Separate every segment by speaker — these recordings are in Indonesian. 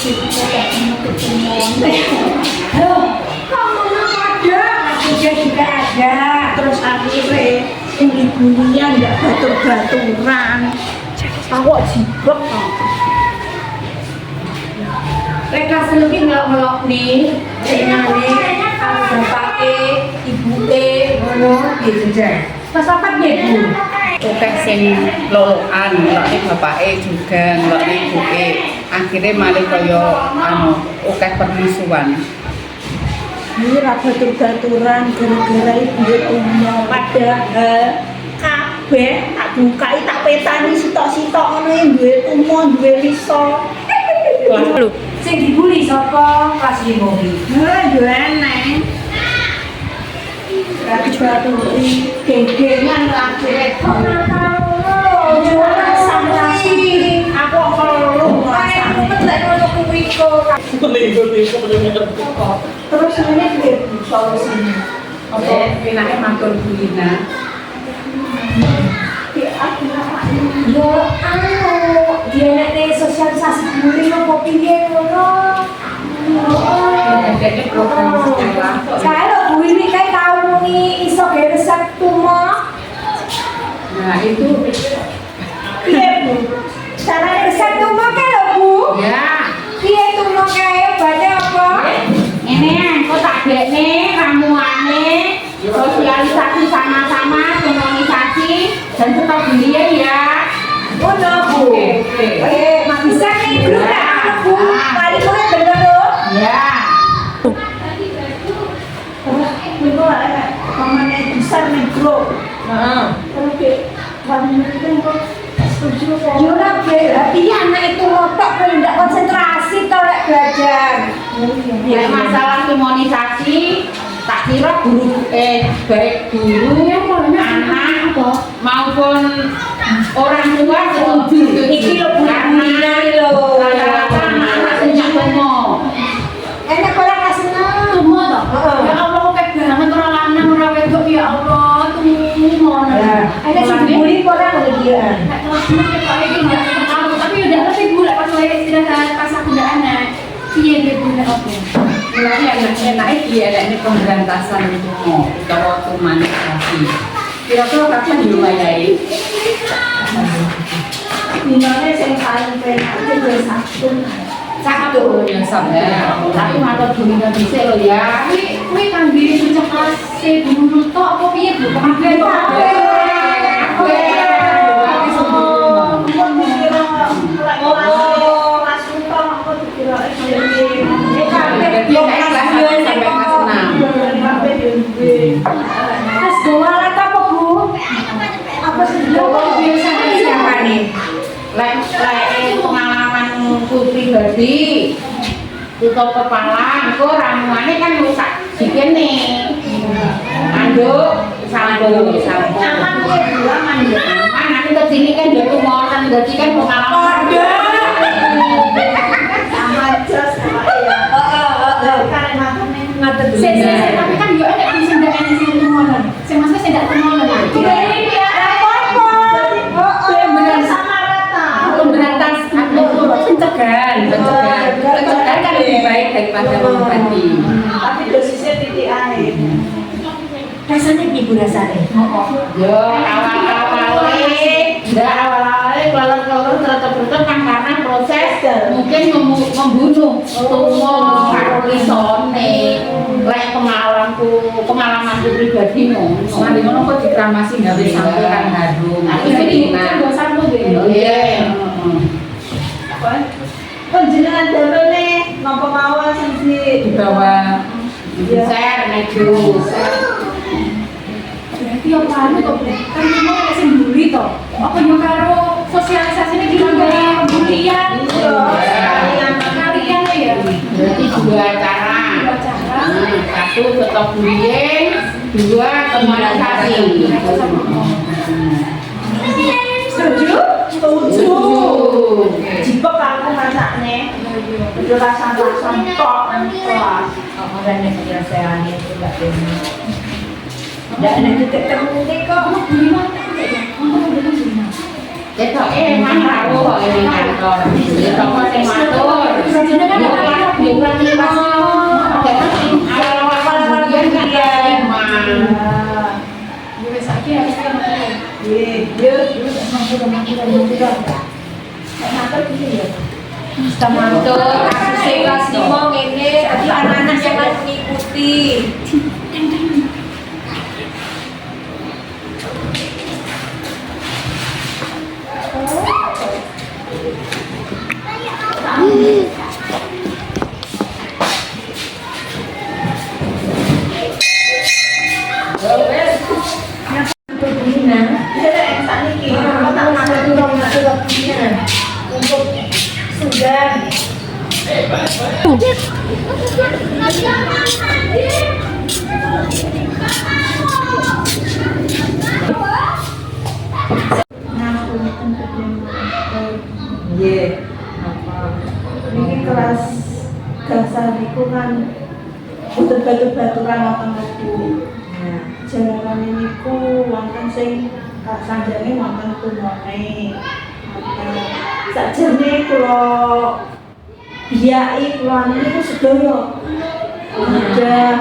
Speaker 1: Dia juga ada. Terus akhirnya bunyi-bunyinya nggak batur-baturan. Awak jibek. Mereka selagi ngelok-ngelok nih, bapake, ibuke, ngono gitu deh. Pas apa dia Bu?
Speaker 2: Oke sing lolokan, ngelokne bapake juga, ngelokne ibuke. Akhirnya malah kaya oke permusuhan.
Speaker 1: Ini batur-baturan gara-gara ibu umum. Padahal kabeh tak bukai tak petani sitok-sitok ngono duwe umum, duwe liso.
Speaker 2: Lalu
Speaker 3: Sing dibuli sapa kelas 5 iki?
Speaker 1: Yo eneng. Lagi baturi genggengan lagi rekon. Jualan sampai aku perlu rasane. Terus ini dia solusinya.
Speaker 2: oke, enake matur kulina.
Speaker 3: Yo dia nek sosialisasi bullying opo piye ngono.
Speaker 2: Jadi program sekolah.
Speaker 3: Kalau Bu ini kayak tahu nih iso gawe resep tumo.
Speaker 2: Nah itu
Speaker 3: Piye Bu? Cara resep tumo kae lho Bu.
Speaker 2: ya.
Speaker 3: Piye tumo kae bade apa?
Speaker 2: Ini kok tak dekne ramuane sosialisasi sama-sama, komunikasi dan tetap beliau ya.
Speaker 3: Ngono Bu. Bisa nih Bu tak Bu. Kali kuwi bener lho.
Speaker 2: Ya.
Speaker 1: Itu pamannya besar mikro. Oke. Pamannya itu kok setuju kok.
Speaker 3: Yo ora berarti anak itu ngotok kalau ndak konsentrasi to lek belajar.
Speaker 2: Ya masalah komunikasi tak kira baik guru anak maupun orang tua setuju.
Speaker 3: Iki lho Bu
Speaker 2: Karena
Speaker 3: lho.
Speaker 2: rata-rata anak sejak tumo.
Speaker 3: Enak ora kaseneng.
Speaker 2: Tumo toh. Ya Allah kok banget ora lanang ora wedok ya Allah tumo.
Speaker 3: Ada sing dibully kok ora ngono dia.
Speaker 2: Nek kelas kok iki enggak tahu tapi udah ngerti Bu lek pas wae istirahat pas aku ndak anak. Piye dia punya apa? Mulai enak-enak dia ada pemberantasan tumo utawa komunikasi. Kira-kira kapan dilumayahi?
Speaker 1: Dinane sing paling penak itu Sabtu.
Speaker 2: Satu yang sabar. Tapi matur dunia bisa lo ya. Kuwi kangge sejak kelas dulu tok apa piye Bu? Kabeh
Speaker 3: Mas doalat apa Bu? Apa sih biasa
Speaker 2: siapa nih? Lek pengalamanku pribadi tutup kepala, aku ramuannya kan rusak bikin nih anduk, sampo
Speaker 1: Aman ya Bu, aman ya.
Speaker 2: aman, nanti kesini kan dia tuh mau kan jadi kan pengalaman
Speaker 1: Aman jos sama ya. Karen makane ngatur
Speaker 3: tapi kan yo ada sing ndak enak sing tumono. Sing maksudnya sing ndak tumono.
Speaker 1: Jadi ya apa? Benar sama rata.
Speaker 2: pemberantas pencegahan kan lebih baik daripada mengobati.
Speaker 1: Tapi dosisnya titik air.
Speaker 3: Rasanya piye Bu rasane?
Speaker 2: Yo awal-awalnya kelelur terus kan karena proses mungkin membunuh tumor karo lisone. Lek pengalamanku pribadi mari ngono kok dikramasi gawe sampo kan harum.
Speaker 3: Iki nggo sampo nggih.
Speaker 2: Iya.
Speaker 1: Panjenengan damene napa mawon sing
Speaker 2: Di bawah share medu.
Speaker 3: Berarti apa anu kok kan cuma ada sing mbuli to. Apa yo karo sosialisasine gimana pembulian. Kalian ya.
Speaker 2: Berarti dua cara. Satu tetap bullying, dua komunikasi.
Speaker 1: Setuju? Setuju. Jipek aku masakne. Udah rasan-rasan tok nang kelas.
Speaker 3: Orang yang penyelesaian itu enggak benar.
Speaker 1: Ndak ada titik temu kok.
Speaker 3: Kamu beli mana? Kamu beli mana?
Speaker 2: Cetoke mah rawuh kok ini kantor. Cetok sing matur.
Speaker 3: Jenengan
Speaker 2: Yo
Speaker 3: apa?
Speaker 2: kelas bukan iki pas. Awal-awal biyen kan mah.
Speaker 3: Ya wis saiki harus kan.
Speaker 1: Mantul, kasus kelas 5 ngene, tadi anak-anak yang harus mengikuti.
Speaker 4: Ini kelas dasar itu kan butuh batu-baturan wonten mlebu. Jalaran ini ku wonten sing sanjane wonten tumone. Sakjane kula biyaki kula niku sedaya. Udah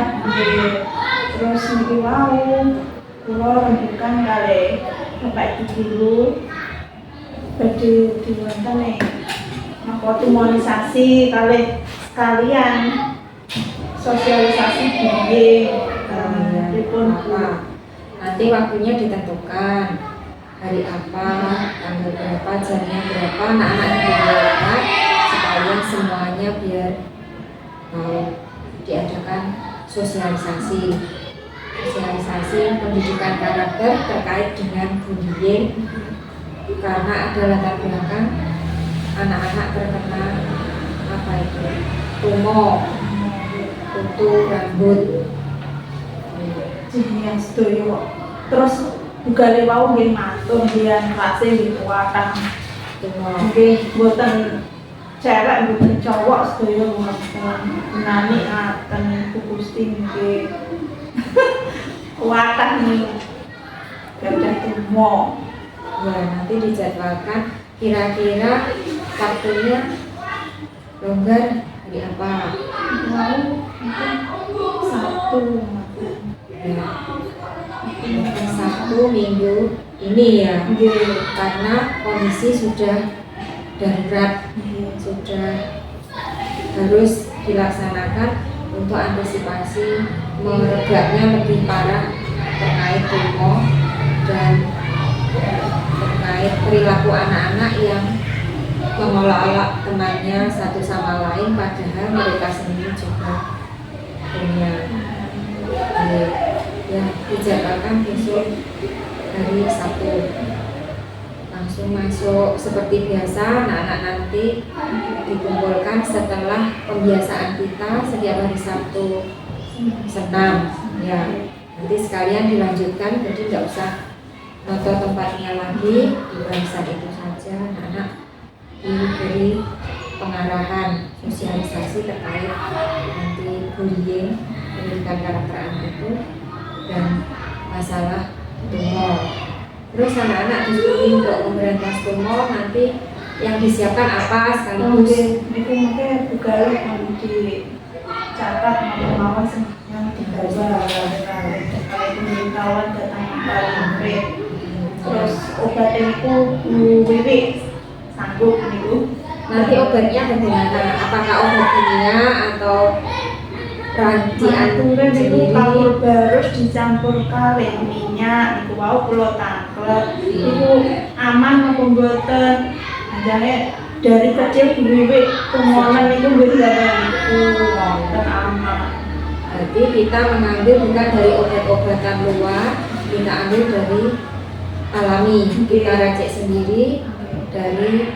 Speaker 4: terus niki wau kula rembukan kalih Bapak Ibu guru badhe diwantene napa tumonisasi kalih sekalian sosialisasi bullying pripun
Speaker 1: Nanti waktunya ditentukan hari apa, tanggal berapa, jamnya berapa, anak-anak yang dibawakan sekalian semuanya biar diadakan sosialisasi pendidikan karakter terkait dengan bullying karena ada latar belakang anak-anak terkena apa itu tumor, kutu rambut.
Speaker 4: jenengan sedaya terus bugale wau nggih matur mbiyen klase nggih kuwatan
Speaker 1: Tumor.
Speaker 4: nggih mboten cewek mboten cowok sedaya menani ngaten Ibu Gusti nggih kuwatan niku gadah tumo.
Speaker 1: Ya, nanti dijadwalkan kira-kira waktunya longgar hari apa.
Speaker 4: Mau Sabtu
Speaker 1: Ya, mungkin Sabtu Minggu ini ya, karena kondisi sudah darurat, sudah harus dilaksanakan untuk antisipasi meregaknya lebih parah terkait tumor dan terkait perilaku anak-anak yang mengolok-olok temannya satu sama lain padahal mereka sendiri juga punya. Ya, dijadwalkan besok hari Sabtu langsung masuk seperti biasa. Anak-anak nanti dikumpulkan setelah pembiasaan kita setiap hari Sabtu senam ya, nanti sekalian dilanjutkan, jadi tidak usah nonton tempatnya lagi, di barisan itu saja. Anak-anak diberi pengarahan sosialisasi terkait nanti bullying, pendidikan karakter anak itu dan masalah tumor. Terus anak-anak disuruh untuk memberantas tumor, nanti yang disiapkan apa sekaligus.
Speaker 4: niku mungkin bugale dicatat mawon yang dibawa terkait pemberitahuan datang paling terus obat niku Bu Wiwi sanggup niku.
Speaker 1: Nanti obatnya bagaimana? Apakah obat kimia atau
Speaker 4: Aturan niku kapur barus dicampur kalih minyak niku wau kula tanglet. Niku aman napa mboten? Anjane dari kecil Bu Wiwi tumoran niku mboten niku wonten aman.
Speaker 1: Berarti kita mengambil bukan dari obat-obatan luar, kita ambil dari alami, kita racik sendiri dari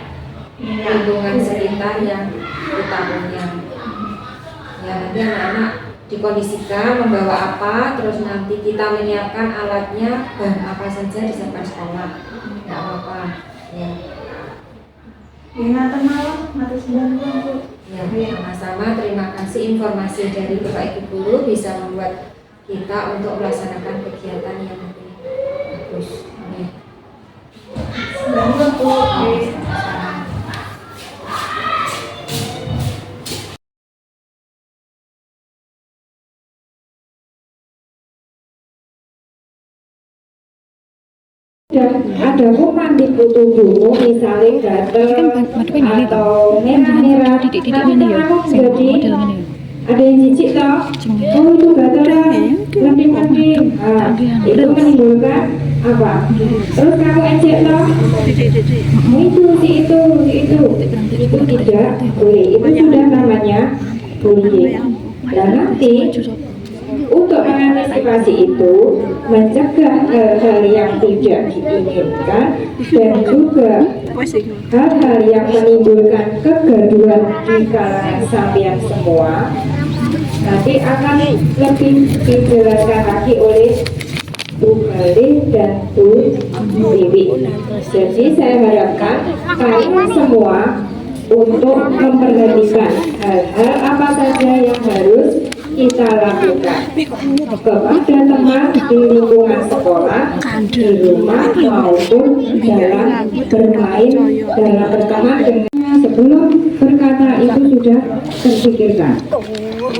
Speaker 1: lingkungan sekitar yang kita punya. Ya, nanti anak-anak dikondisikan membawa apa, terus nanti kita menyiapkan alatnya, bahan apa saja disiapkan sekolah. Tidak apa-apa. Ya.
Speaker 4: Ingatan malam, mati 9 Bu.
Speaker 1: Ya, sama-sama. Terima kasih informasi dari Bapak Ibu Guru bisa membuat kita untuk melaksanakan kegiatan yang lebih bagus. Ya.
Speaker 4: bangun tuh.
Speaker 1: Ada kuman di tubuhmu, misalnya gatel atau merah-merah, nanti kamu jadi ada yang cicik toh, oh itu gatelan, mending-mending, itu menimbulkan apa? Terus kamu ejek toh, itu tidak boleh, itu sudah namanya bullying. Dan nanti untuk mengantisipasi itu, mencegah hal-hal yang tidak diinginkan dan juga hal-hal yang menimbulkan kegaduhan di kalangan sampean semua, nanti akan lebih dijelaskan lagi oleh Bu Galih dan Bu Wiwi. Jadi saya harapkan kalian semua untuk memperhatikan hal-hal apa saja yang harus kita lakukan kepada teman di lingkungan sekolah, di rumah maupun dalam bermain, dalam berteman dengan sebelum berkata itu sudah terpikirkan.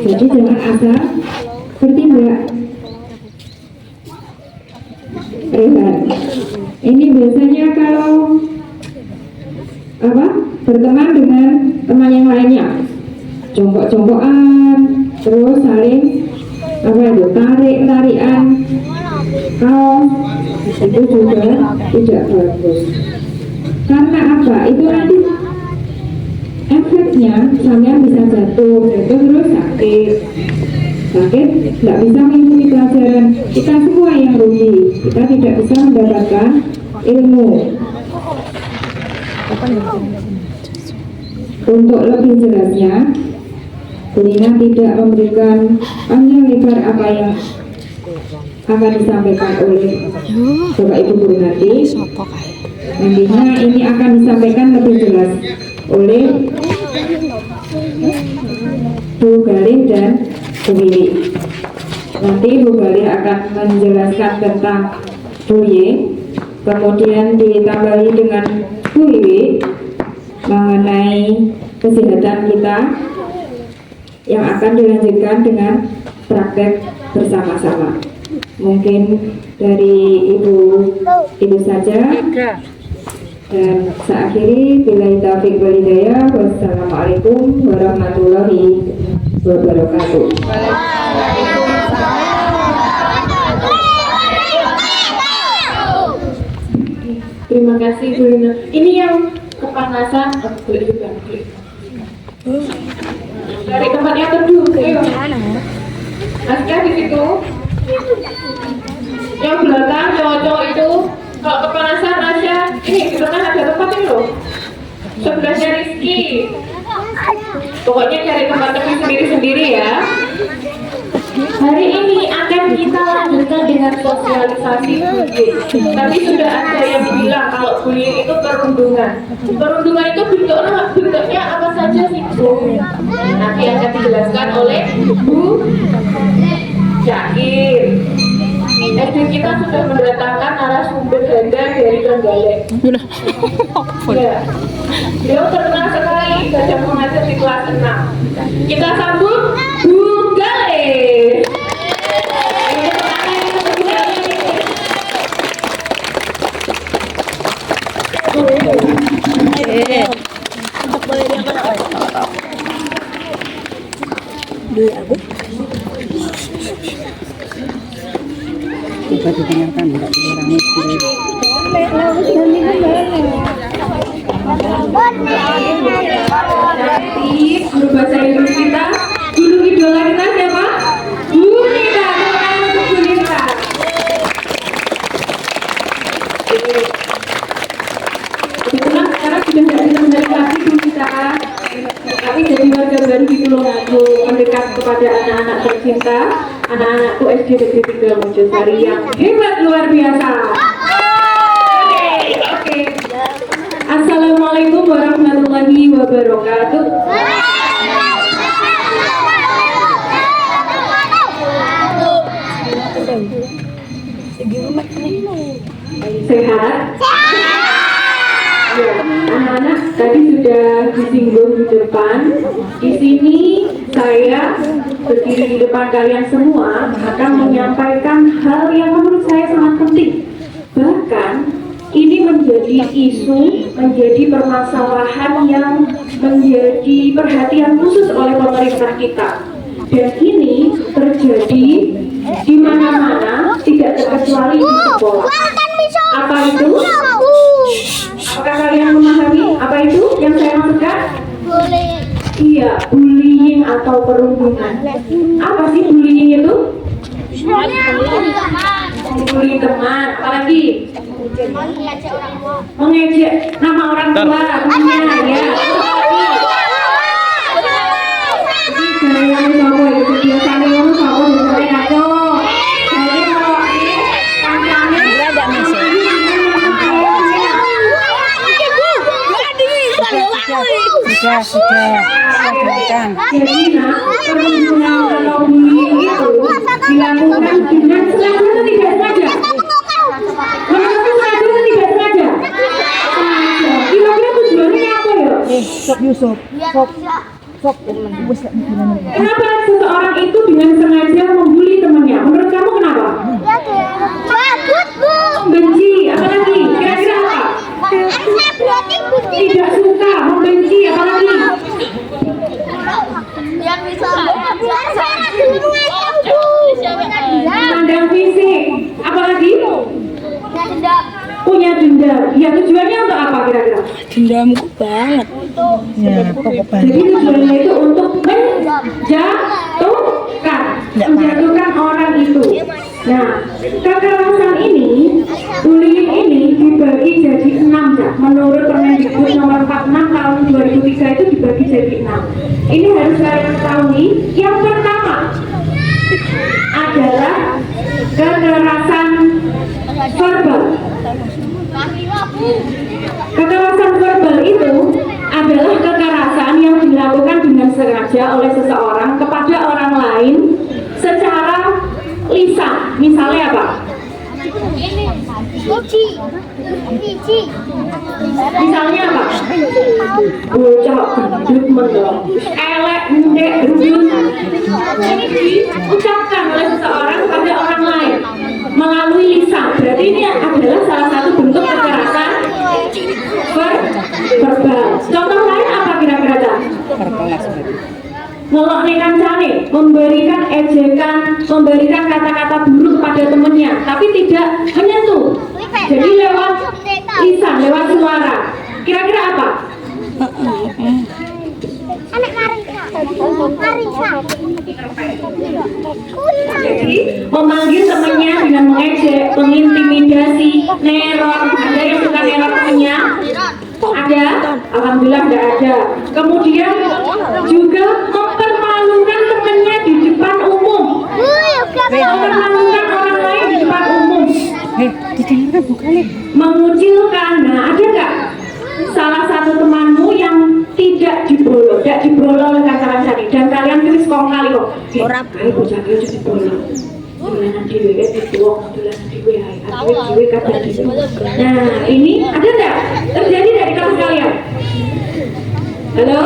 Speaker 1: Jadi jangan asal bertindak. Ini biasanya kalau berteman dengan teman yang lainnya, jongkok-jongkokan, terus saling tarikan kaos, itu juga tidak bagus. Karena apa? Itu nanti efeknya sampean bisa jatuh terus sakit, nggak bisa mengikuti pelajaran. Kita semua yang rugi, kita tidak bisa mendapatkan ilmu. Untuk lebih jelasnya, Bu Lina tidak memberikan panjang lebar apa yang akan disampaikan oleh Bapak Ibu Guru nanti. Nantinya ini akan disampaikan lebih jelas oleh Bu Galih dan Bu Wiwi. Nanti Bu Galih akan menjelaskan tentang bullying, kemudian ditambahi dengan Bu Wiwi mengenai kesehatan kita, yang akan dilanjutkan dengan praktek bersama-sama. Mungkin dari ibu saja, dan saya akhiri. Billahi taufiq wal hidayah. Wassalamualaikum warahmatullahi wabarakatuh.
Speaker 3: Terima kasih Bu Lina. Ini yang kepanasan, boleh juga. Dari tempat yang teduh, ayo. Aska di situ. Yang belakang cowok-cowok itu, kalau kepanasan Rasya, ini di belakang ada tempat ini loh. Sebelahnya Rizky. Pokoknya cari tempat teduh sendiri-sendiri ya. Hari ini akan kita lanjutkan dengan sosialisasi bullying. Tapi sudah ada yang bilang kalau bullying itu perundungan. Perundungan itu bentuknya apa saja sih Bu? Nanti akan dijelaskan oleh Bu Syakir. SD kita sudah mendatangkan narasumber ganda dari Trenggalek. Ya, beliau terkenal sekali sedang mengajar di kelas 6. Kita sambut Bu Galih.
Speaker 5: Coba didengarkan, tidak dikurangi.
Speaker 3: Nanti guru bahasa Inggris kita, guru idola kita siapa? Bu Nita. Bu Nita. Kebetulan sekarang sudah tidak ditemani lagi Bu Nita. Kami jadi warga baru di Tulungagung, mendekat kepada anak-anak tercinta, anak-anakku SD Negeri 3 Mojosari yang hebat luar biasa. Oke. Assalamualaikum warahmatullahi wabarakatuh. Sehat? Ya, anak-anak tadi sudah disinggung di depan. Di sini saya berdiri di depan kalian semua akan menyampaikan hal yang menurut saya sangat penting. Bahkan ini menjadi isu, menjadi permasalahan yang menjadi perhatian khusus oleh pemerintah kita. Dan ini terjadi di mana-mana, tidak terkecuali di sekolah. Apa itu? Apakah kalian memahami apa itu yang saya maksudkan? Iya, bullying atau perundungan. Apa sih bullying itu? Bullying teman, apalagi? Mengejek nama orang tua, temannya ya. Saya mau itu biasanya ngomong sama saya ngaco. Jadi kalau
Speaker 5: sudah
Speaker 3: jadi nak, perundungan atau bullying itu dilakukan dengan sengaja atau tidak sengaja? Menurut sengaja atau tidak sengaja? Sengaja. Kira-kira tujuannya apa ya?
Speaker 5: Sok Yusuf, sok
Speaker 3: Kenapa seseorang itu dengan sengaja membuli temannya? Menurut kamu kenapa? Benci, apa lagi? Kira-kira apa? Tidak suka, membenci, apa lagi? Pandang fisik, apa lagi? Punya dendam. Ya, tujuannya untuk apa kira-kira?
Speaker 5: dendamku banget. Ya, pokoknya
Speaker 3: Jadi tujuannya itu untuk menjatuhkan orang itu. Nah, kekerasan ini, bullying ini dibagi jadi 6 ya. Menurut Permendikbud nomor 46 tahun 2003 itu dibagi jadi 6. Ini harus kalian ketahui. Yang pertama adalah kekerasan verbal. Kekerasan verbal itu adalah kekerasan yang dilakukan dengan sengaja oleh seseorang kepada orang lain secara lisan. Misalnya apa? Misalnya apa? Bocah gendut mendong, elek, ndek, gendut. Ini diucapkan oleh seseorang kepada orang lain melalui lisan. Berarti ini adalah salah satu bentuk kekerasan verbal. Contoh lain apa kira-kira? Ngelokne kancane, memberikan ejekan, memberikan kata-kata buruk kepada temannya, tapi tidak menyentuh. Jadi lewat lisan, lewat suara. Kira-kira apa? Jadi memanggil temannya dengan mengejek, mengintimidasi, neror. Ada yang suka neror temannya? Ada? Alhamdulillah tidak ada. Kemudian juga mempermalukan temannya di depan umum. Mempermalukan orang lain di depan umum.
Speaker 5: didengarkan bukan nih?
Speaker 3: Mengucilkan. Nah, ada nggak salah satu temanmu yang tidak dibolong oleh kata-kata ini, dan kalian tulis kong kali kok.
Speaker 5: Ora.
Speaker 3: Ayo bocah ayo jadi bolong. Dolanan dhewe itu dolanan dhewe ae. Nah, ini ada nggak terjadi dari kelas kalian? Halo?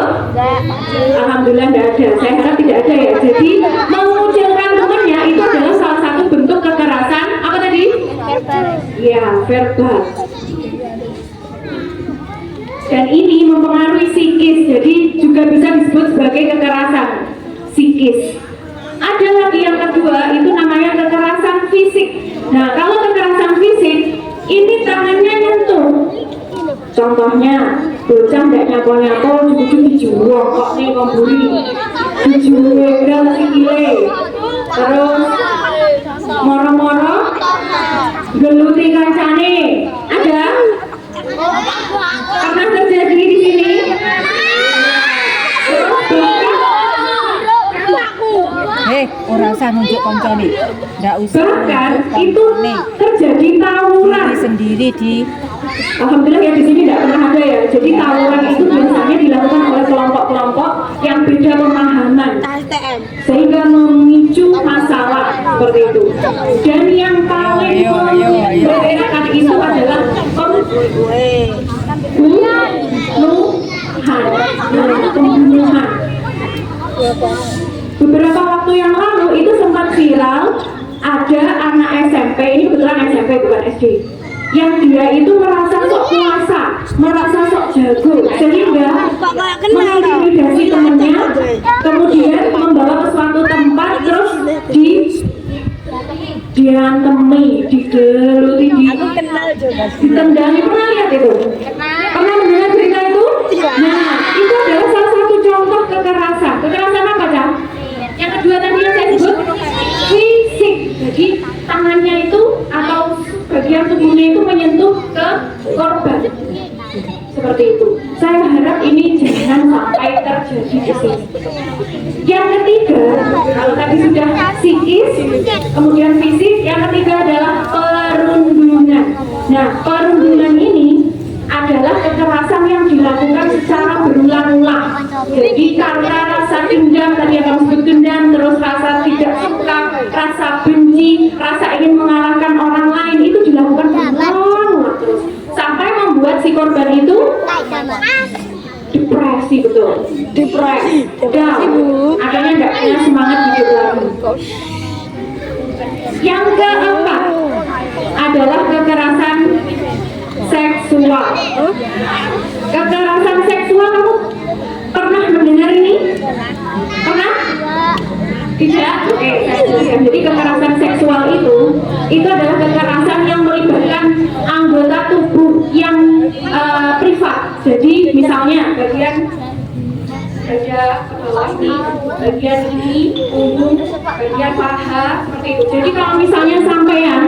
Speaker 3: Alhamdulillah tidak ada. Saya harap tidak ada ya. Jadi mengucilkan temannya itu adalah salah satu bentuk kekerasan. Apa tadi? Verbal. Ya, verbal. Dan ini mempengaruhi psikis, jadi juga bisa disebut sebagai kekerasan psikis. Ada lagi yang kedua, itu namanya kekerasan fisik. Nah, kalau kekerasan fisik, ini tangannya nyentuh. Contohnya, bocah nggak nyapo-nyapo, cucu dijual kok nih ngomburi, dijual sikile, terus moro-moro, geluti kancane, ada? Pernah terjadi di sini?
Speaker 5: Orang usah nunjuk koncone. Nggak usah.
Speaker 3: Bahkan
Speaker 5: nunjuk
Speaker 3: itu
Speaker 5: koncone.
Speaker 3: terjadi tawuran.
Speaker 5: Diri sendiri di
Speaker 3: Alhamdulillah ya di sini tidak pernah ada ya. Jadi tawuran itu biasanya dilakukan oleh kelompok-kelompok yang beda pemahaman, sehingga memicu masalah seperti itu. Dan yang paling membedakan itu adalah pembunuhan. Beberapa waktu yang lalu itu sempat viral, ada anak SMP, ini kebetulan SMP bukan SD, yang dia itu merasa sok kuasa, merasa sok jago, sehingga mengintimidasi temannya, kemudian membawa ke suatu tempat, terus diantemi, digeluti, ditendang. Pernah lihat itu? Pernah mendengar cerita itu? Nah, itu adalah salah satu contoh kekerasan. Kekerasan apa, Cak? Yang kedua tadi yang saya sebut fisik. Jadi tangannya itu atau bagian tubuhnya itu menyentuh ke korban. Seperti itu. Saya harap ini jangan sampai terjadi di sini. Yang ketiga, kalau tadi sudah psikis, kemudian fisik, yang ketiga adalah perundungan. Nah, perundungan ini adalah kekerasan yang dilakukan secara berulang-ulang. Jadi karena rasa dendam, tadi yang kamu sebut dendam, terus rasa tidak suka, rasa benci, rasa ingin mengalahkan orang lain, itu dilakukan berulang-ulang terus sampai membuat si korban itu depresi, betul, depresi, down, akhirnya nggak punya semangat hidup lagi. Yang keempat adalah kekerasan seksual. Kekerasan seksual, kamu pernah mendengar ini? Pernah? Tidak? Oke, saya jelaskan. Jadi kekerasan seksual itu adalah kekerasan yang melibatkan anggota tubuh yang privat. Jadi misalnya bagian dada ke bawah ini, bagian ini, punggung, bagian paha, seperti itu. Jadi kalau misalnya sampean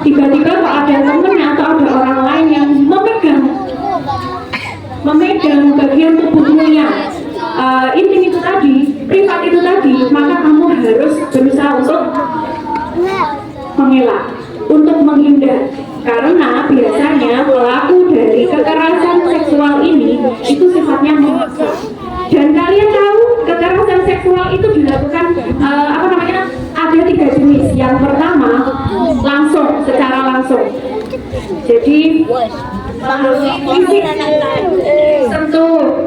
Speaker 3: tiba-tiba kok ada temennya atau ada orang lain yang memegang bagian tubuhmu yang intim itu tadi, privat itu tadi, maka kamu harus berusaha untuk mengelak, untuk menghindar, karena biasanya pelaku dari kekerasan seksual ini itu sifatnya memaksa. Dan kalian tahu kekerasan seksual itu dilakukan ada 3 jenis. Yang pertama langsung, secara langsung. Jadi fisik, sentuh,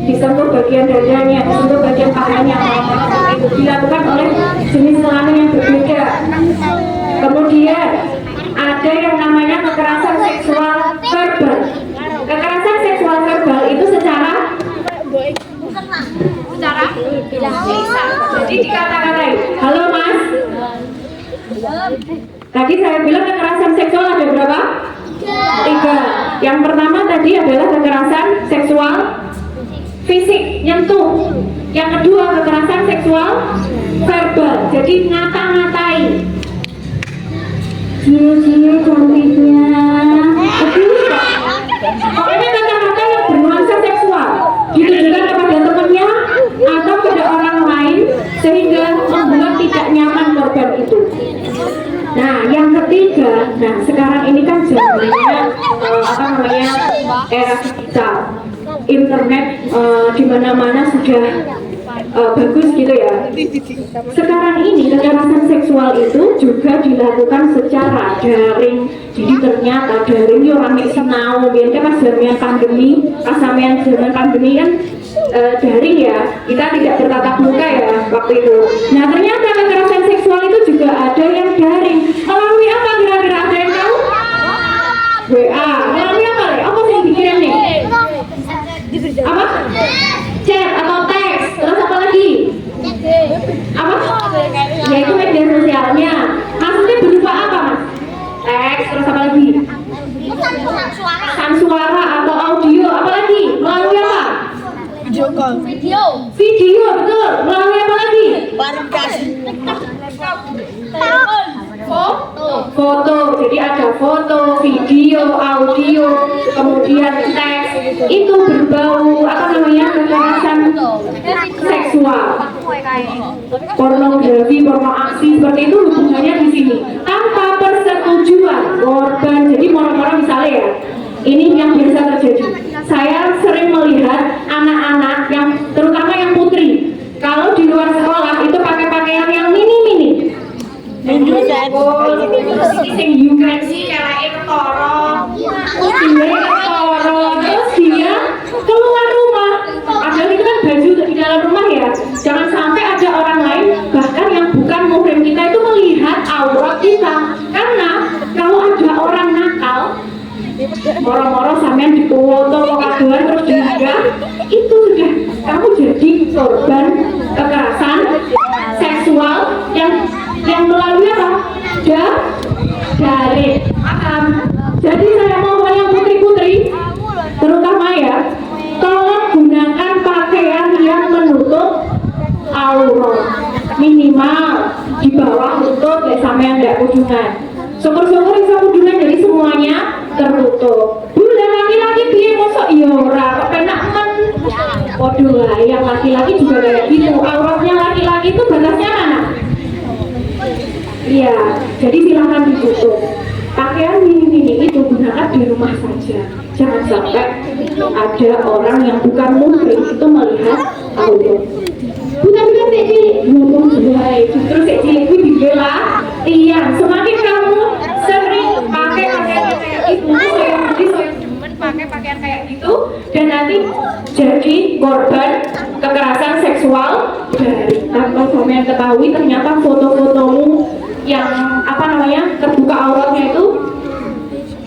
Speaker 3: disentuh bagian dadanya, disentuh bagian pahanya, itu dilakukan oleh jenis kelamin yang berbeda. Kemudian ada yang namanya kekerasan seksual verbal. Kekerasan seksual verbal itu secara lisan. Jadi dikata-katain, halo mas. Tadi saya bilang kekerasan seksual ada berapa? 3. Yang pertama tadi adalah kekerasan seksual fisik, nyentuh. Yang kedua kekerasan seksual verbal, jadi ngata-ngatain. Cie-cie cantiknya. Pokoknya kata-kata yang bernuansa seksual ditujukan kepada temannya atau pada orang lain sehingga membuat tidak nyaman korban itu. Nah, yang ketiga, sekarang ini kan zamannya era digital, internet di mana-mana sudah bagus gitu ya. Sekarang ini kekerasan seksual itu juga dilakukan secara daring. Jadi ternyata daring yo rame sinau, biyen kan pas zaman pandemi, zaman pandemi kan daring ya. Kita tidak bertatap muka ya waktu itu. Nah, ternyata kekerasan seksual itu juga ada yang daring. Melalui apa kira-kira, ada yang tahu? WA. Melalui apa? Apa sih yang dikirim nih? Apa? Chat atau teks. Terus apa lagi? Apa? Ya itu media sosialnya. Maksudnya berupa apa mas? Teks, terus apa lagi? Pesan suara atau audio, apa lagi? Melalui apa? Video, betul. Melalui apa lagi? Foto, jadi ada foto, video, audio, kemudian teks. Itu berbau kekerasan seksual, pornografi, porno aksi, seperti itu hubungannya di sini tanpa persetujuan korban. Jadi moro-moro misalnya ya, ini yang biasa terjadi. Saya sering melihat anak-anak yang terutama yang putri, kalau di luar sekolah itu pakai pakaian yang mini-mini. Terus iki sing Ukraine sih keleke ketara. Terus dia keluar rumah. Padahal itu kan baju untuk di dalam rumah ya. Jangan sampai ada orang lain bahkan yang bukan muhrim kita itu melihat aurat kita. Karena kalau ada orang nakal, moro-moro sampean dipoto kadoan terus diunggah, itu sudah kamu jadi korban kekerasan seksual yang melalui apa? Dari paham. Jadi saya mohon yang putri-putri terutama ya, tolong gunakan pakaian yang menutup aurat minimal di bawah lutut ya, sampean enggak kudungan. Syukur-syukur bisa kudungan, jadi semuanya tertutup. Bulan laki-laki piye mosok ya ora kok penak men. Waduh lah, yang laki-laki juga kayak gitu. Auratnya laki-laki itu batasnya mana? Iya, jadi silahkan ditutup. Pakaian mini-mini itu gunakan di rumah saja. Jangan sampai ada orang yang bukan muhrim itu melihat aurat. Bukan sih ngomong sebaik, justru sih itu dibela. Iya, semakin kamu sering pakai pakaian kayak gitu, pakai pakaian kayak gitu, dan nanti jadi korban kekerasan seksual dari tanpa yang ketahui ternyata foto-fotomu yang apa namanya terbuka auratnya itu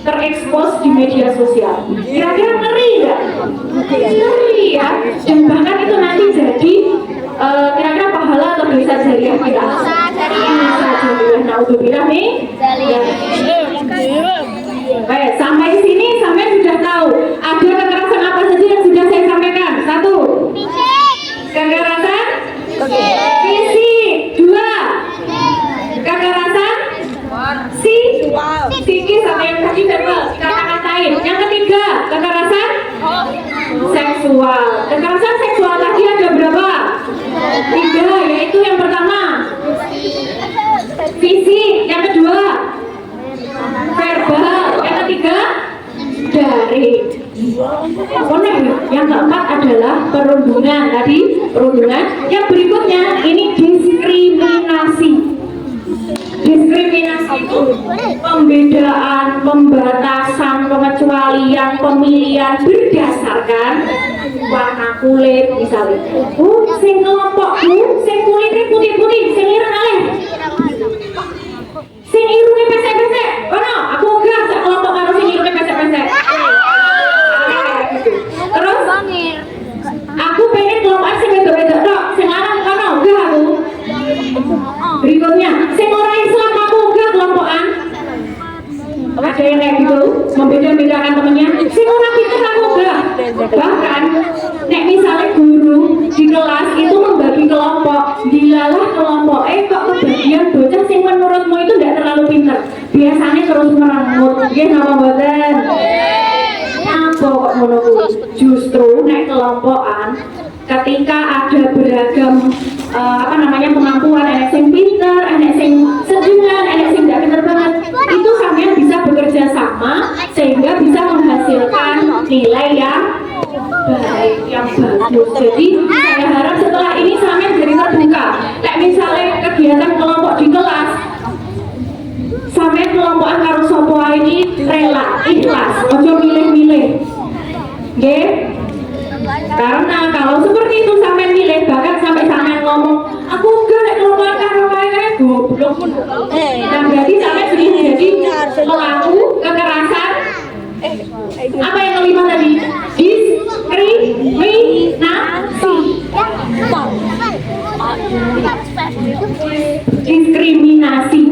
Speaker 3: terekspos di media sosial. Kira-kira ngeri nggak? Ngeri ya. Dan bahkan itu nanti jadi kira-kira pahala atau dosa jariah kita? Dosa jariah. Naudzubillah nih. Baik, sampai sini sampai sudah tahu ada kekerasan apa saja yang sudah saya sampaikan. 1. Kekerasan fisik. 2. Kekerasan psikis atau yang tadi kata-katain. Yang ketiga, kekerasan seksual. Kekerasan seksual tadi ada berapa? 3, yaitu yang pertama fisik, yang kedua verbal, yang ketiga daring. Yang keempat adalah perundungan. Tadi perundungan. Yang berikutnya ini diskriminasi. Diskriminasi itu pembedaan, pembatasan, pengecualian, pemilihan berdasarkan warna kulit misalnya. Sing kelompokku, sing kulitnya putih-putih, sing ireng alih, sing irungnya pesek-pesek. Kono, aku enggak sak kelompok karo sing irungnya pesek-pesek. Terus aku pengen kelompokan sing wedok-wedok tok, sing lanang kono enggak aku. Berikutnya, sing ora Islam aku enggak kelompokan. Ada yang kayak gitu, membeda-bedakan temennya. Sing ora pinter aku enggak. Bahkan, nek misalnya guru di kelas itu membagi kelompok, dilalah kelompok, kok kebagian bocah sing menurutmu itu enggak terlalu pinter. Biasanya terus merengut, nggih napa mboten? Apa kok ngono kuwi? Justru nek kelompokan ketika ada beragam kemampuan, ada sing pinter, ada sing sedungan, ada sing tidak pinter banget, itu kalian bisa bekerja sama sehingga bisa menghasilkan nilai yang baik, yang bagus. Jadi saya harap setelah ini kalian jadi terbuka. Kayak misalnya kegiatan kelompok di kelas, sampai kelompokan karo sopo ini rela, ikhlas, ojo milih-milih. Oke? Karena kalau seperti itu sampai milih, bahkan sampai sampai ngomong aku enggak nek kelompokan karo kae goblok. Nah berarti sampai sudah jadi pelaku kekerasan. Apa yang kelima tadi? Diskriminasi.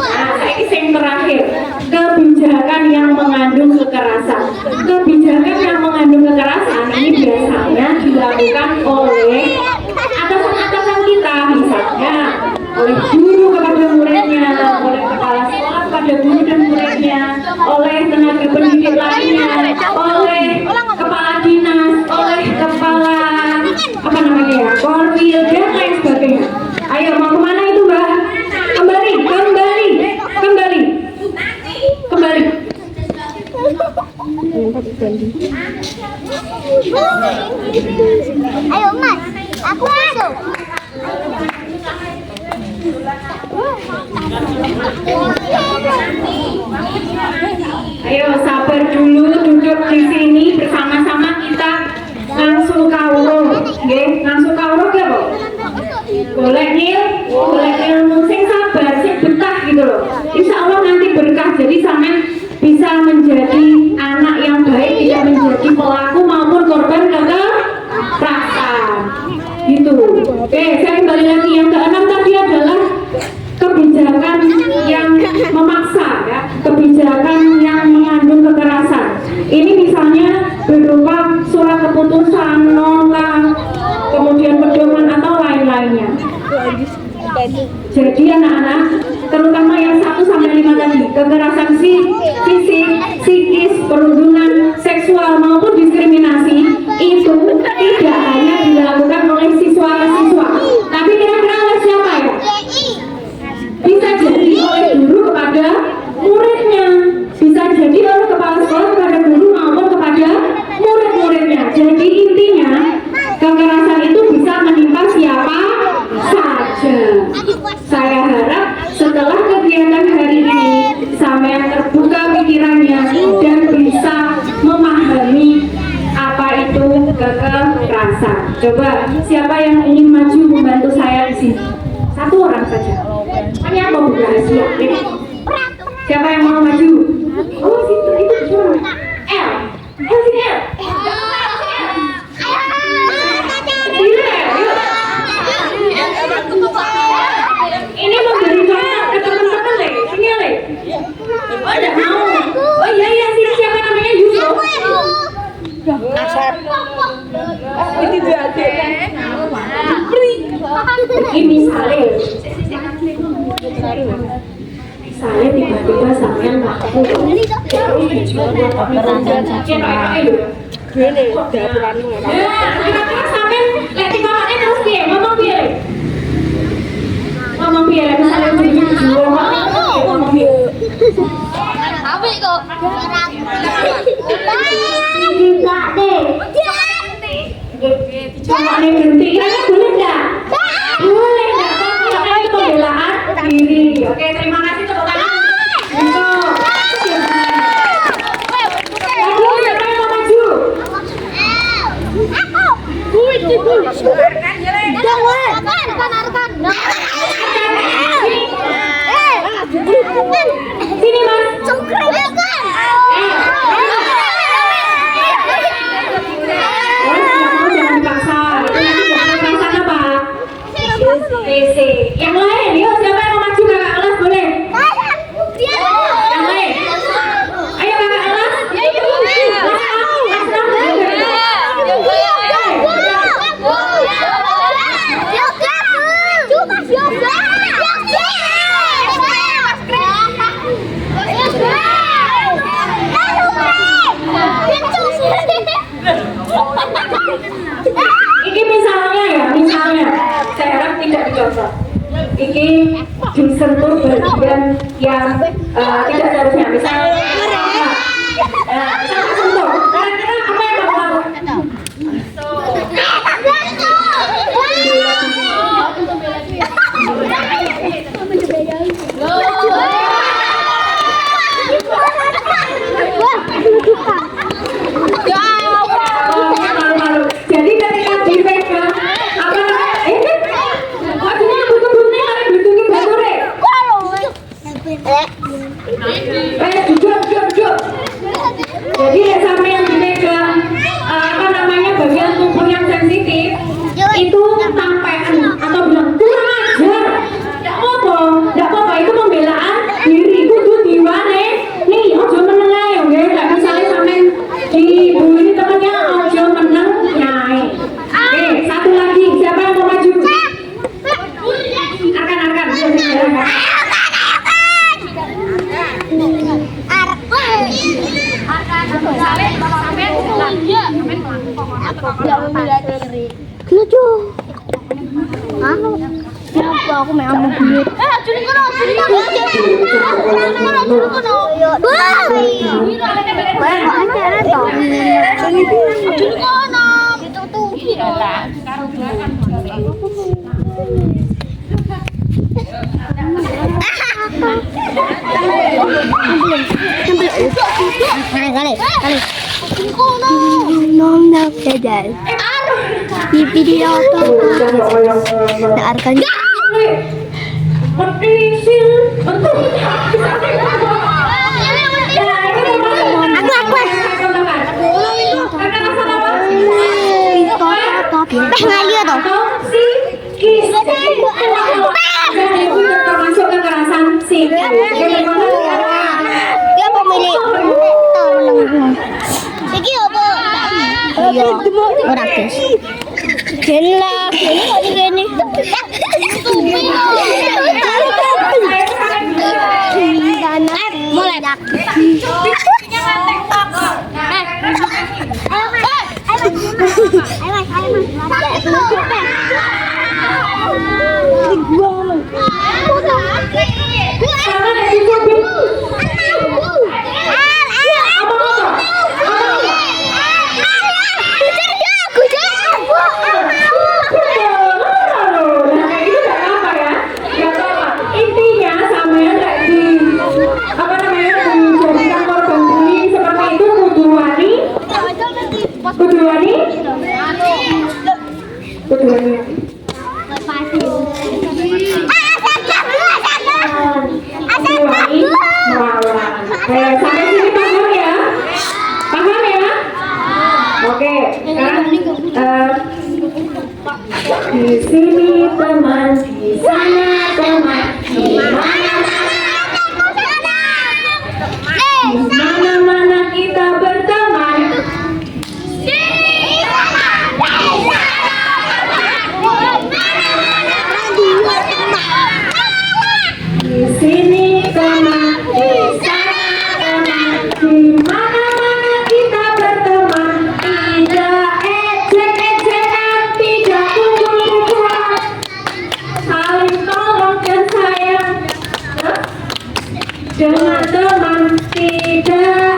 Speaker 3: Nah, ini yang terakhir, kebijakan yang mengandung kekerasan. Kebijakan yang mengandung kekerasan ini biasanya dilakukan oleh atasan-atasan kita, misalnya oleh guru kepada muridnya, oleh kepala sekolah kepada guru dan muridnya, oleh tenaga pendidik lainnya, oleh kepala dinas, oleh kepala korwil dan lain sebagainya. Ayo mau kemana itu Mbak? Kembali.
Speaker 6: Ayo Mas, aku masuk.
Speaker 3: Ayo sabar dulu, duduk di sini bersama-sama kita langsung kawruh, nggih, langsung kawruh ya, Bu. Golek ilmu sing sabar, sing betah gitu loh. Insya Allah nanti berkah, jadi sampean bisa menjadi anak yang baik, tidak menjadi pelaku maupun korban kekerasan. Gitu. Oke, saya kembali lagi yang keenam tadi adalah kebijakan yang memaksa, ya, kebijakan yang mengandung kekerasan. Ini misalnya berupa surat keputusan, nota, kemudian pedoman atau lain-lainnya. Jadi anak-anak, terutama yang 1 sampai 5 tadi, kekerasan fisik, psikis, perundungan seksual maupun diskriminasi itu tidak hanya dilakukan oleh siswa ke siswa, tapi kira-kira oleh siapa ya? Bisa jadi oleh guru kepada muridnya, bisa jadi oleh kepala sekolah kepada guru maupun kepada murid-muridnya. Jadi intinya kekerasan itu bisa menimpa siapa saja. Saya harap setelah kegiatan hari ini sampean terbuka pikirannya dan bisa memahami apa itu kekerasan. Coba siapa yang ingin maju membantu saya di sini? 1 orang saja. Hanya mau buka rahasia. Siapa yang mau maju? Oh, situ itu cuma L. Sini L. Ini memberi contoh ke teman-teman Le. Sini Le. Oh, enggak mau. Oh iya sini siapa namanya Yusuf?
Speaker 5: Ini dia adik.
Speaker 3: Ini misalnya tiba-tiba sampean ngaku terus dijual kira-kira sampean lihat tiba-tiba terus piye ngomong piye misalnya dijual ngomong piye
Speaker 6: Apa itu?
Speaker 3: tidak deh cuma nih berhenti kira-kira boleh nggak? Boleh nggak? Kalau itu pembelaan diri. Oke, terima kasih tepuk tangan. Aduh, siapa yang mau maju? Sini Mas. Jangan dipaksa. Perasaan apa? PC. Yang lain, yuk siapa yang mau maju kakak kelas boleh? Yang lain. Ayo kakak kelas. Ini misalnya, saya harap tidak dicontoh. Ini disentuh bagian yang tidak seharusnya. Misalnya, saya sentuh. Kira-kira apa yang kamu lakukan? Malu-malu. Jadi ketika dipegang, apa namanya? Maksudnya butuh-butuhnya ada butuhin bature. Duduk. Jadi sama yang dipegang, apa namanya bagian tubuh yang sensitif itu sampean atau bilang kurang ajar. Nggak apa-apa itu pembelaan diri kudu diwane. Nih, ojo meneng ae nggih, nggak misalnya sampean dibully temennya ojo meneng nyai. Oke, satu lagi, siapa yang mau maju? Akan.
Speaker 6: Lucu. Kenapa aku main sama duit? Curi kono. Curi kono. Ditutupi. Di video dengarkan
Speaker 3: termasuk kekerasan psikis.
Speaker 6: dia pemilik iki apa iya ora guys gini lah gini kok gini mulai
Speaker 3: Sampai sini paham ya? Paham ya? Oke, sekarang di sini teman, di sana teman, di mana-mana kita berteman. Di sini teman, di sana teman, di mana-mana kita berteman. Tidak ejek-ejekan, tidak pukul-pukulan, saling tolong dan sayang dengan teman, tidak